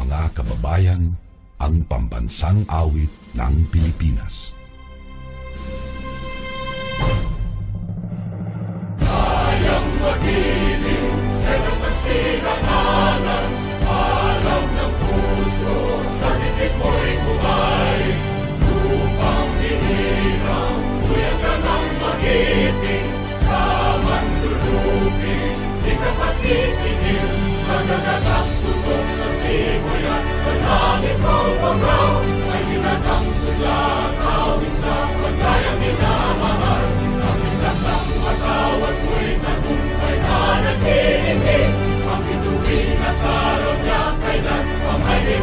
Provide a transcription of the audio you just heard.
mga kababayan, ang pambansang awit ng Pilipinas. Kayang magiliw, kaya sa sinangalan, alam ng puso, sa titik mo'y buhay. Upang hinirang, kuya ka ng magiting, sa mandulupin, di ka pasisingil, sa nagagang tutok sa simoy at sa langit kong pagaw, ay hinatang tula, kawin sa pagkayang minamahal. Ang isang ng matawad mo'y tagumpay na nag-iindig, ang bituin at araw niya kailan pang ay di